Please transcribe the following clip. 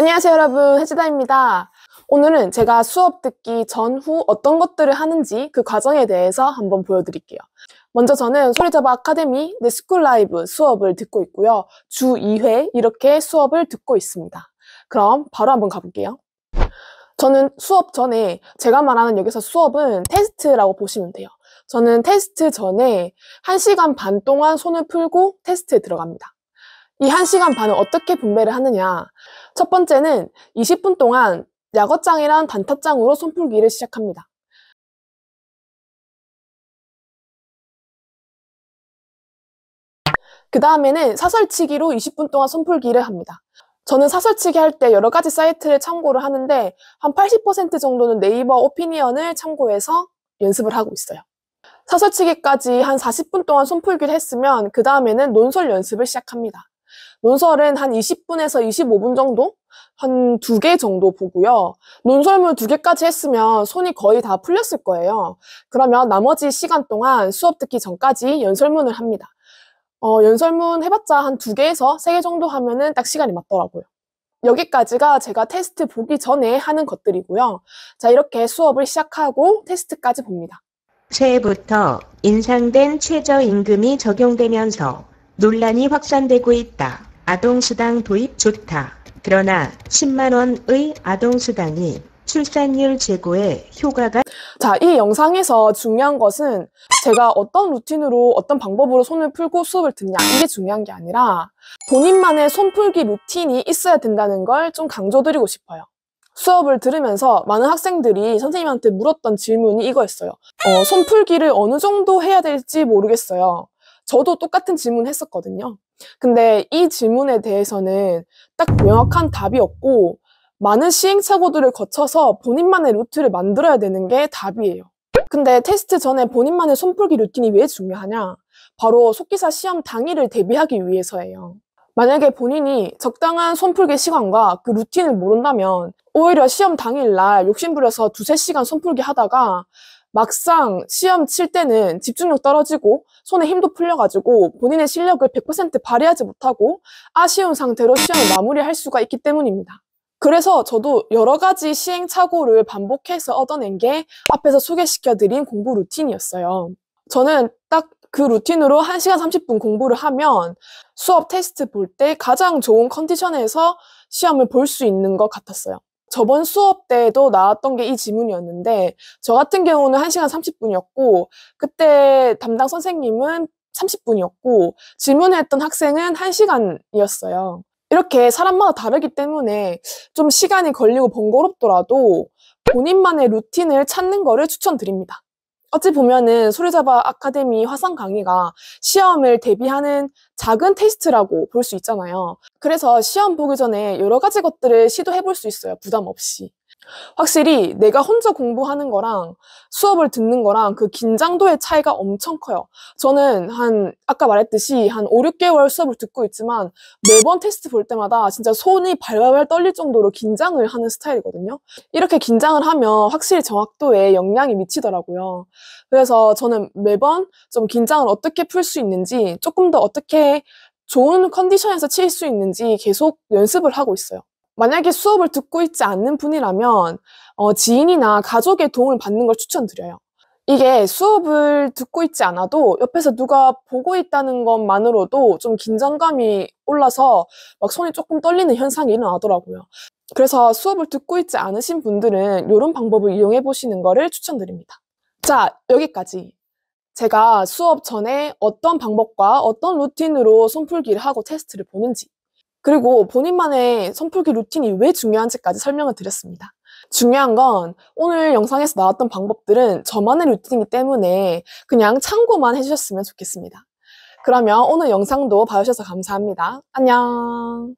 안녕하세요 여러분, 혜지다입니다. 오늘은 제가 수업 듣기 전후 어떤 것들을 하는지 그 과정에 대해서 한번 보여드릴게요. 먼저 저는 소리잡아 아카데미 내 스쿨 라이브 수업을 듣고 있고요. 주 2회 이렇게 수업을 듣고 있습니다. 그럼 바로 한번 가볼게요. 저는 수업 전에, 제가 말하는 여기서 수업은 테스트라고 보시면 돼요. 저는 테스트 전에 1시간 반 동안 손을 풀고 테스트에 들어갑니다. 이 1시간 반을 어떻게 분배를 하느냐. 첫 번째는 20분 동안 약어장이랑 단타장으로 손풀기를 시작합니다. 그 다음에는 사설치기로 20분 동안 손풀기를 합니다. 저는 사설치기 할 때 여러 가지 사이트를 참고를 하는데 한 80% 정도는 네이버 오피니언을 참고해서 연습을 하고 있어요. 사설치기까지 한 40분 동안 손풀기를 했으면 그 다음에는 논설 연습을 시작합니다. 논설은 한 20분에서 25분 정도? 한 2개 정도 보고요. 논설문 2개까지 했으면 손이 거의 다 풀렸을 거예요. 그러면 나머지 시간 동안 수업 듣기 전까지 연설문을 합니다. 연설문 해봤자 한 2개에서 3개 정도 하면은 딱 시간이 맞더라고요. 여기까지가 제가 테스트 보기 전에 하는 것들이고요. 자, 이렇게 수업을 시작하고 테스트까지 봅니다. 새해부터 인상된 최저임금이 적용되면서 논란이 확산되고 있다. 아동수당 도입 좋다. 그러나 10만 원의 아동수당이 출산율 제고에 효과가... 자, 이 영상에서 중요한 것은 제가 어떤 루틴으로 어떤 방법으로 손을 풀고 수업을 듣냐, 이게 중요한 게 아니라 본인만의 손풀기 루틴이 있어야 된다는 걸 좀 강조드리고 싶어요. 수업을 들으면서 많은 학생들이 선생님한테 물었던 질문이 이거였어요. 손풀기를 어느 정도 해야 될지 모르겠어요. 저도 똑같은 질문 했었거든요. 근데 이 질문에 대해서는 딱 명확한 답이 없고 많은 시행착오들을 거쳐서 본인만의 루트를 만들어야 되는 게 답이에요. 근데 테스트 전에 본인만의 손풀기 루틴이 왜 중요하냐? 바로 속기사 시험 당일을 대비하기 위해서예요. 만약에 본인이 적당한 손풀기 시간과 그 루틴을 모른다면 오히려 시험 당일날 욕심부려서 2~3시간 손풀기 하다가 막상 시험 칠 때는 집중력 떨어지고 손에 힘도 풀려가지고 본인의 실력을 100% 발휘하지 못하고 아쉬운 상태로 시험을 마무리할 수가 있기 때문입니다. 그래서 저도 여러 가지 시행착오를 반복해서 얻어낸 게 앞에서 소개시켜드린 공부 루틴이었어요. 저는 딱 그 루틴으로 1시간 30분 공부를 하면 수업 테스트 볼 때 가장 좋은 컨디션에서 시험을 볼 수 있는 것 같았어요. 저번 수업 때도 나왔던 게 이 지문이었는데 저 같은 경우는 1시간 30분이었고 그때 담당 선생님은 30분이었고 질문했던 학생은 1시간이었어요. 이렇게 사람마다 다르기 때문에 좀 시간이 걸리고 번거롭더라도 본인만의 루틴을 찾는 거를 추천드립니다. 어찌 보면은 소리잡아 아카데미 화상 강의가 시험을 대비하는 작은 테스트라고 볼 수 있잖아요. 그래서 시험 보기 전에 여러 가지 것들을 시도해 볼 수 있어요. 부담 없이. 확실히 내가 혼자 공부하는 거랑 수업을 듣는 거랑 그 긴장도의 차이가 엄청 커요. 저는 아까 말했듯이 한 5~6개월 수업을 듣고 있지만 매번 테스트 볼 때마다 진짜 손이 발발발 떨릴 정도로 긴장을 하는 스타일이거든요. 이렇게 긴장을 하면 확실히 정확도에 영향이 미치더라고요. 그래서 저는 매번 좀 긴장을 어떻게 풀 수 있는지, 조금 더 어떻게 좋은 컨디션에서 칠 수 있는지 계속 연습을 하고 있어요. 만약에 수업을 듣고 있지 않는 분이라면 지인이나 가족의 도움을 받는 걸 추천드려요. 이게 수업을 듣고 있지 않아도 옆에서 누가 보고 있다는 것만으로도 좀 긴장감이 올라서 막 손이 조금 떨리는 현상이 일어나더라고요. 그래서 수업을 듣고 있지 않으신 분들은 이런 방법을 이용해 보시는 거를 추천드립니다. 자, 여기까지. 제가 수업 전에 어떤 방법과 어떤 루틴으로 손풀기를 하고 테스트를 보는지, 그리고 본인만의 손풀기 루틴이 왜 중요한지까지 설명을 드렸습니다. 중요한 건 오늘 영상에서 나왔던 방법들은 저만의 루틴이기 때문에 그냥 참고만 해주셨으면 좋겠습니다. 그러면 오늘 영상도 봐주셔서 감사합니다. 안녕.